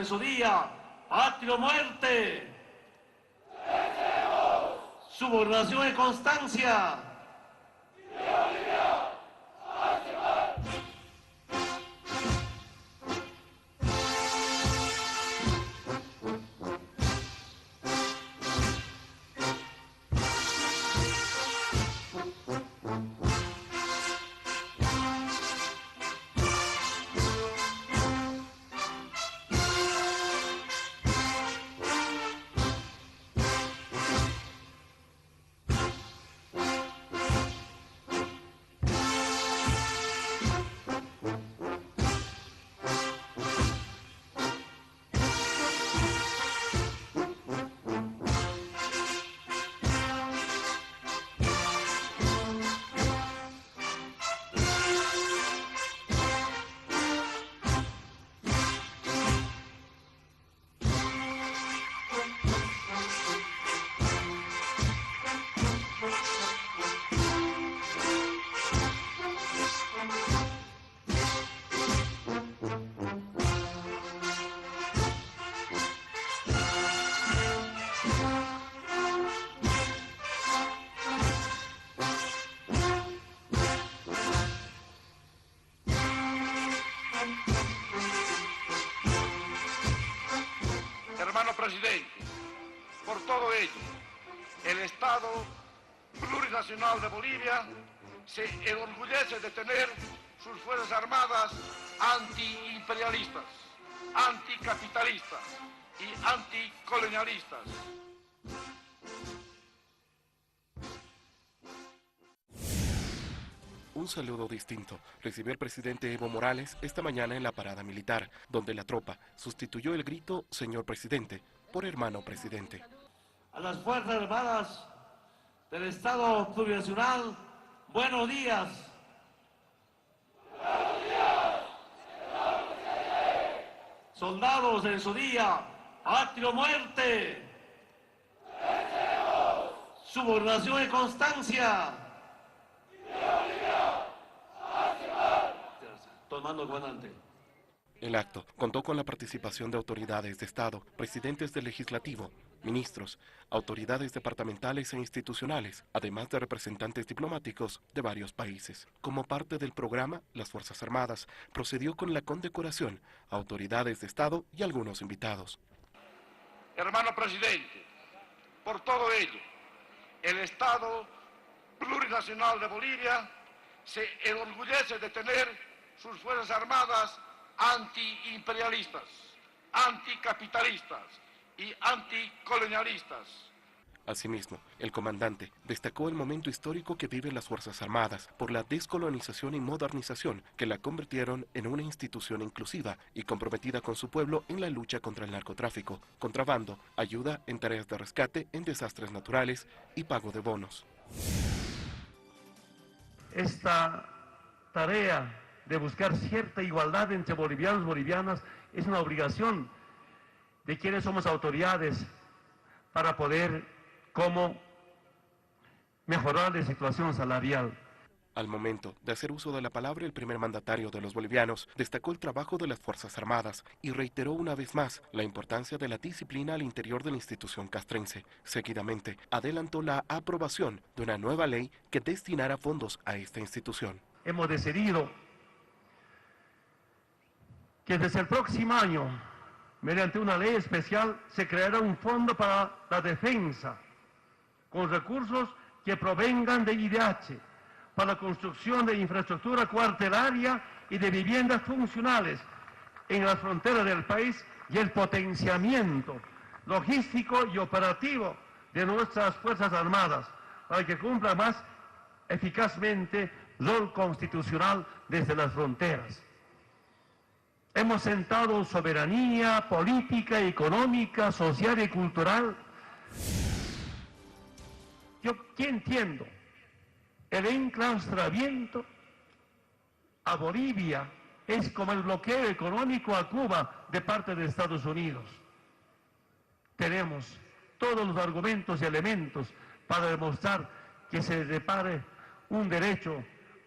en su día, patria o muerte. Subordinación y constancia. Hermano presidente, por todo ello, el Estado plurinacional de Bolivia se enorgullece de tener sus fuerzas armadas antiimperialistas, anticapitalistas y anticolonialistas. Un saludo distinto recibió el presidente Evo Morales esta mañana en la parada militar, donde la tropa sustituyó el grito "Señor Presidente" por "Hermano Presidente". A las Fuerzas Armadas del Estado Plurinacional, buenos días. Buenos días, señor presidente. Soldados en su día, patria o muerte. Vencemos. Subordinación y constancia. Tomando comandante. El acto contó con la participación de autoridades de Estado, presidentes del Legislativo, ministros, autoridades departamentales e institucionales, además de representantes diplomáticos de varios países. Como parte del programa, las Fuerzas Armadas procedió con la condecoración a autoridades de Estado y algunos invitados. Hermano presidente, por todo ello, el Estado plurinacional de Bolivia se enorgullece de tener sus fuerzas armadas antiimperialistas, anticapitalistas y anticolonialistas. Asimismo, el comandante destacó el momento histórico que viven las Fuerzas Armadas por la descolonización y modernización que la convirtieron en una institución inclusiva y comprometida con su pueblo en la lucha contra el narcotráfico, contrabando, ayuda en tareas de rescate en desastres naturales y pago de bonos. Esta tarea de buscar cierta igualdad entre bolivianos y bolivianas es una obligación de quienes somos autoridades para poder cómo mejorar la situación salarial. Al momento de hacer uso de la palabra, el primer mandatario de los bolivianos destacó el trabajo de las Fuerzas Armadas y reiteró una vez más la importancia de la disciplina al interior de la institución castrense. Seguidamente, adelantó la aprobación de una nueva ley que destinará fondos a esta institución. Hemos decidido que desde el próximo año, mediante una ley especial, se creará un fondo para la defensa, con recursos que provengan de IDH, para la construcción de infraestructura cuartelaria y de viviendas funcionales en las fronteras del país y el potenciamiento logístico y operativo de nuestras Fuerzas Armadas, para que cumpla más eficazmente el rol constitucional desde las fronteras. Hemos sentado soberanía política, económica, social y cultural. Yo entiendo el enclaustramiento a Bolivia es como el bloqueo económico a Cuba de parte de Estados Unidos. Tenemos todos los argumentos y elementos para demostrar que se repare un derecho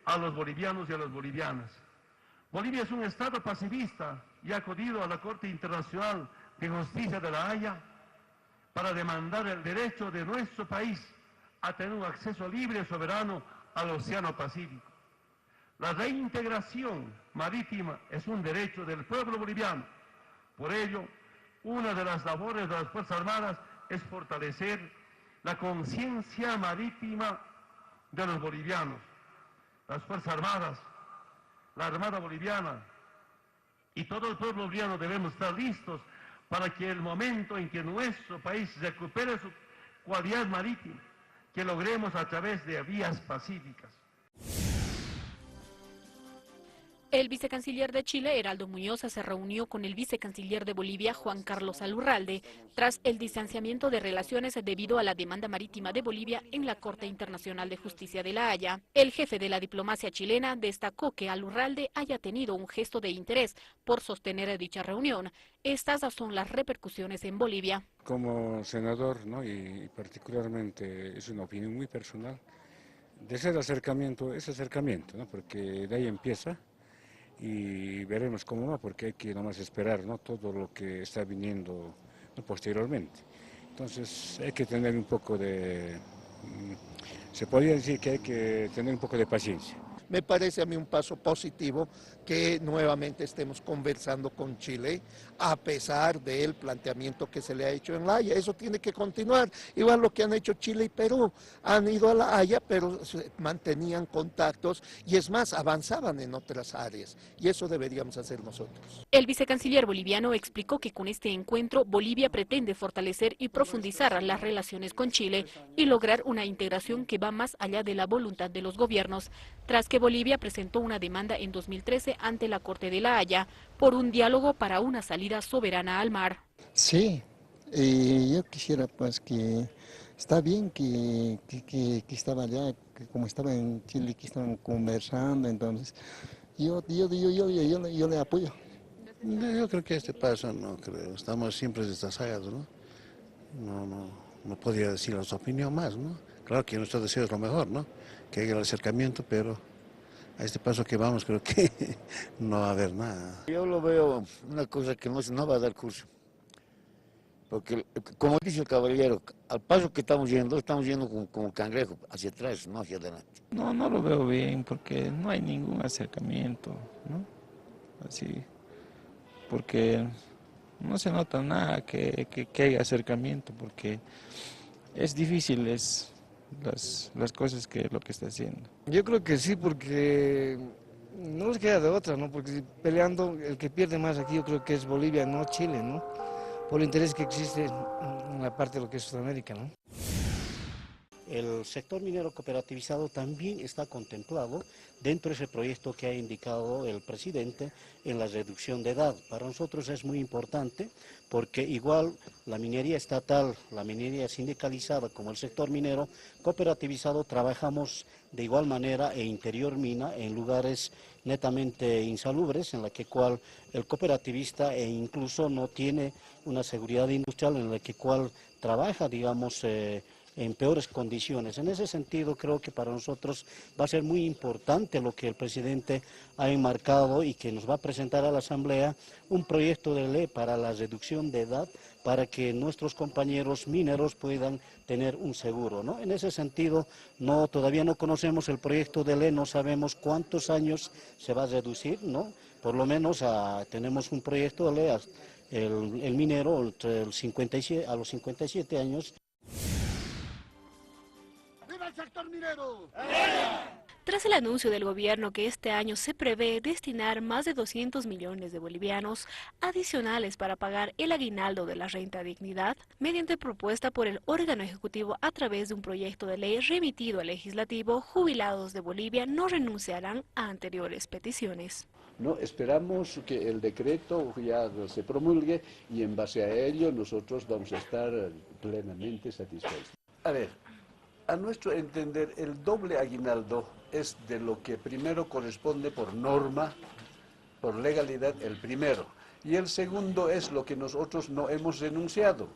a los bolivianos y a las bolivianas. Bolivia es un Estado pacifista, y ha acudido a la Corte Internacional de Justicia de La Haya para demandar el derecho de nuestro país a tener un acceso libre y soberano al Océano Pacífico. La reintegración marítima es un derecho del pueblo boliviano. Por ello, una de las labores de las Fuerzas Armadas es fortalecer la conciencia marítima de los bolivianos. Las Fuerzas Armadas, la Armada Boliviana y todo el pueblo boliviano debemos estar listos para que el momento en que nuestro país recupere su cualidad marítima, que logremos a través de vías pacíficas. El vicecanciller de Chile, Heraldo Muñoz, se reunió con el vicecanciller de Bolivia, Juan Carlos Alurralde, tras el distanciamiento de relaciones debido a la demanda marítima de Bolivia en la Corte Internacional de Justicia de La Haya. El jefe de la diplomacia chilena destacó que Alurralde haya tenido un gesto de interés por sostener dicha reunión. Estas son las repercusiones en Bolivia. Como senador, ¿no? y particularmente es una opinión muy personal, de ser acercamiento, es acercamiento, ¿no? Porque de ahí empieza. Y veremos cómo va, porque hay que nomás esperar, ¿no? Todo lo que está viniendo, ¿no? Posteriormente. Entonces hay que tener un poco de, se podría decir que hay que tener un poco de paciencia. Me parece a mí un paso positivo que nuevamente estemos conversando con Chile a pesar del planteamiento que se le ha hecho en La Haya. Eso tiene que continuar, igual lo que han hecho Chile y Perú. Han ido a La Haya, pero mantenían contactos y es más, avanzaban en otras áreas y eso deberíamos hacer nosotros. El vicecanciller boliviano explicó que con este encuentro Bolivia pretende fortalecer y profundizar las relaciones con Chile y lograr una integración que va más allá de la voluntad de los gobiernos, tras que Bolivia presentó una demanda en 2013 ante la Corte de La Haya por un diálogo para una salida soberana al mar. Sí, yo quisiera pues que está bien que estaba allá, que como estaba en Chile, que estaban conversando, entonces yo le apoyo. Yo creo que este paso no creo, estamos siempre destazados, ¿no? No podría decir su opinión más, ¿no? Claro que nuestro deseo es lo mejor, ¿no? Que haya el acercamiento, pero a este paso que vamos creo que no va a haber nada. Yo lo veo una cosa que no va a dar curso. Porque, como dice el caballero, al paso que estamos yendo como cangrejo, hacia atrás, no hacia adelante. No lo veo bien porque no hay ningún acercamiento, ¿no? Así, porque no se nota nada que haya acercamiento, porque es difícil las cosas lo que está haciendo. Yo creo que sí, porque no les queda de otra, ¿no? Porque peleando, el que pierde más aquí yo creo que es Bolivia, no Chile, ¿no? Por el interés que existe en la parte de lo que es Sudamérica, ¿no? El sector minero cooperativizado también está contemplado dentro de ese proyecto que ha indicado el presidente en la reducción de edad. Para nosotros es muy importante porque igual la minería estatal, la minería sindicalizada como el sector minero cooperativizado trabajamos de igual manera en interior mina en lugares netamente insalubres en la que cual el cooperativista incluso no tiene una seguridad industrial en la que cual trabaja, digamos, en peores condiciones. En ese sentido, creo que para nosotros va a ser muy importante lo que el presidente ha enmarcado y que nos va a presentar a la Asamblea un proyecto de ley para la reducción de edad para que nuestros compañeros mineros puedan tener un seguro, ¿no? En ese sentido, todavía no conocemos el proyecto de ley, no sabemos cuántos años se va a reducir, ¿no? Por lo menos tenemos un proyecto de ley, el minero entre a los 57 años. ¡Viva el sector minero! Tras el anuncio del gobierno que este año se prevé destinar más de 200 millones de bolivianos adicionales para pagar el aguinaldo de la renta dignidad, mediante propuesta por el órgano ejecutivo a través de un proyecto de ley remitido al legislativo, jubilados de Bolivia no renunciarán a anteriores peticiones. No, esperamos que el decreto ya se promulgue y en base a ello nosotros vamos a estar plenamente satisfechos. A ver, a nuestro entender el doble aguinaldo es de lo que primero corresponde por norma, por legalidad, el primero. Y el segundo es lo que nosotros no hemos renunciado.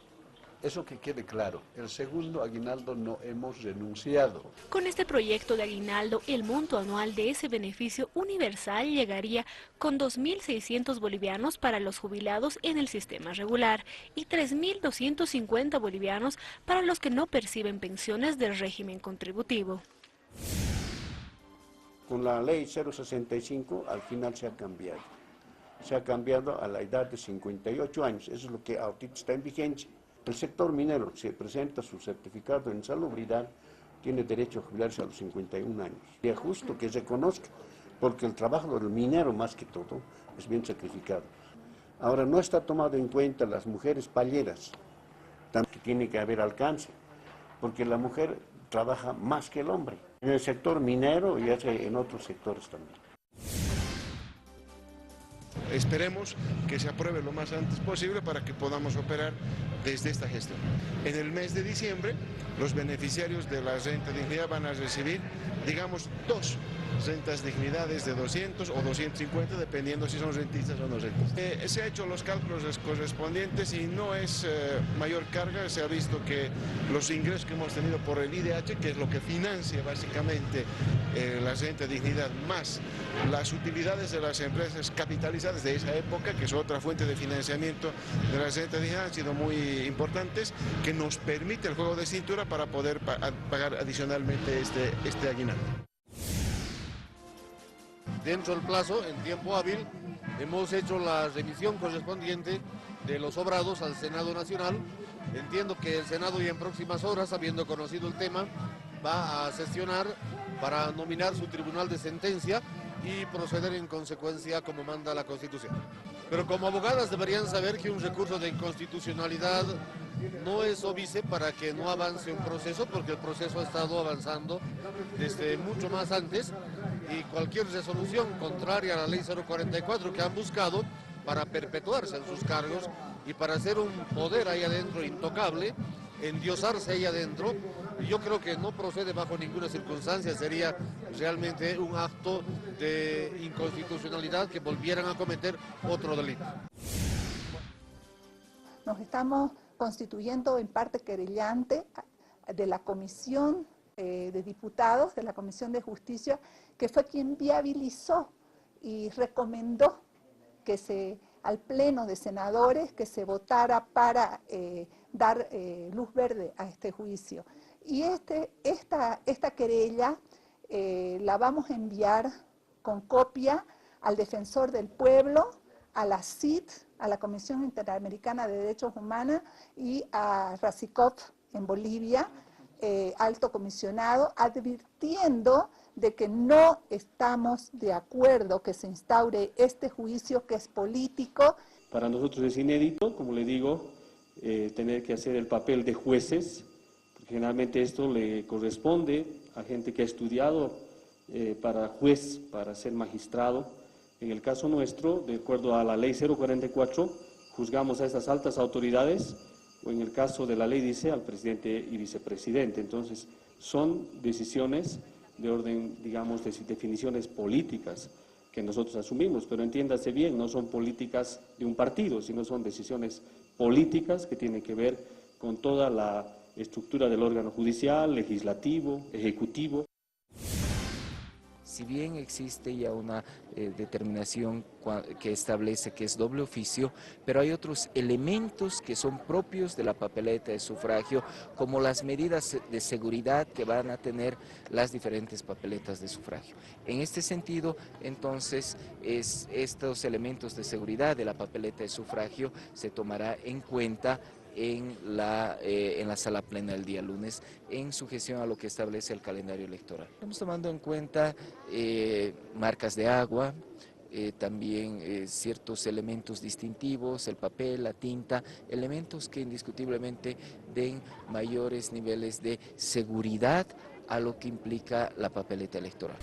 Eso que quede claro. El segundo aguinaldo no hemos renunciado. Con este proyecto de aguinaldo, el monto anual de ese beneficio universal llegaría con 2.600 bolivianos para los jubilados en el sistema regular y 3.250 bolivianos para los que no perciben pensiones del régimen contributivo. Con la ley 065 al final se ha cambiado. Se ha cambiado a la edad de 58 años, eso es lo que ahorita está en vigencia. El sector minero, si presenta su certificado de insalubridad, tiene derecho a jubilarse a los 51 años. Y es justo que se conozca, porque el trabajo del minero, más que todo, es bien sacrificado. Ahora, no está tomado en cuenta las mujeres palleras, también tiene que haber alcance, porque la mujer trabaja más que el hombre, en el sector minero y en otros sectores también. Esperemos que se apruebe lo más antes posible para que podamos operar desde esta gestión. En el mes de diciembre, los beneficiarios de la renta dignidad van a recibir, digamos, 2 rentas dignidades de 200 o 250, dependiendo si son rentistas o no rentistas. Se ha hecho los cálculos correspondientes y no es mayor carga. Se ha visto que los ingresos que hemos tenido por el IDH, que es lo que financia básicamente la renta dignidad, más las utilidades de las empresas capitalizadas de esa época, que es otra fuente de financiamiento de la renta dignidad, han sido muy importantes, que nos permite el juego de cintura para poder pagar adicionalmente este aguinaldo. Dentro del plazo, en tiempo hábil, hemos hecho la remisión correspondiente de los sobrados al Senado Nacional. Entiendo que el Senado ya en próximas horas, habiendo conocido el tema, va a sesionar para nominar su tribunal de sentencia y proceder en consecuencia como manda la Constitución. Pero como abogadas deberían saber que un recurso de inconstitucionalidad no es óbice para que no avance un proceso, porque el proceso ha estado avanzando desde mucho más antes, y cualquier resolución contraria a la ley 044 que han buscado para perpetuarse en sus cargos y para hacer un poder ahí adentro intocable, endiosarse ahí adentro, yo creo que no procede bajo ninguna circunstancia. Sería realmente un acto de inconstitucionalidad que volvieran a cometer otro delito. Nos estamos constituyendo en parte querellante de la Comisión de Diputados, de la Comisión de Justicia, que fue quien viabilizó y recomendó que al Pleno de Senadores que se votara para dar luz verde a este juicio. Y esta querella la vamos a enviar con copia al Defensor del Pueblo, a la CID, a la Comisión Interamericana de Derechos Humanos, y a Racicop en Bolivia, alto comisionado, advirtiendo de que no estamos de acuerdo que se instaure este juicio que es político. Para nosotros es inédito, como le digo, tener que hacer el papel de jueces, porque generalmente esto le corresponde a gente que ha estudiado para juez, para ser magistrado. En el caso nuestro, de acuerdo a la ley 044, juzgamos a estas altas autoridades, o en el caso de la ley dice al presidente y vicepresidente. Entonces, son decisiones de orden, digamos, de definiciones políticas que nosotros asumimos, pero entiéndase bien, no son políticas de un partido, sino son decisiones políticas que tienen que ver con toda la estructura del órgano judicial, legislativo, ejecutivo. Si bien existe ya una determinación que establece que es doble oficio, pero hay otros elementos que son propios de la papeleta de sufragio, como las medidas de seguridad que van a tener las diferentes papeletas de sufragio. En este sentido, entonces, estos elementos de seguridad de la papeleta de sufragio se tomará en cuenta en la sala plena el día lunes, en sujeción a lo que establece el calendario electoral. Estamos tomando en cuenta marcas de agua, también ciertos elementos distintivos, el papel, la tinta, elementos que indiscutiblemente den mayores niveles de seguridad a lo que implica la papeleta electoral.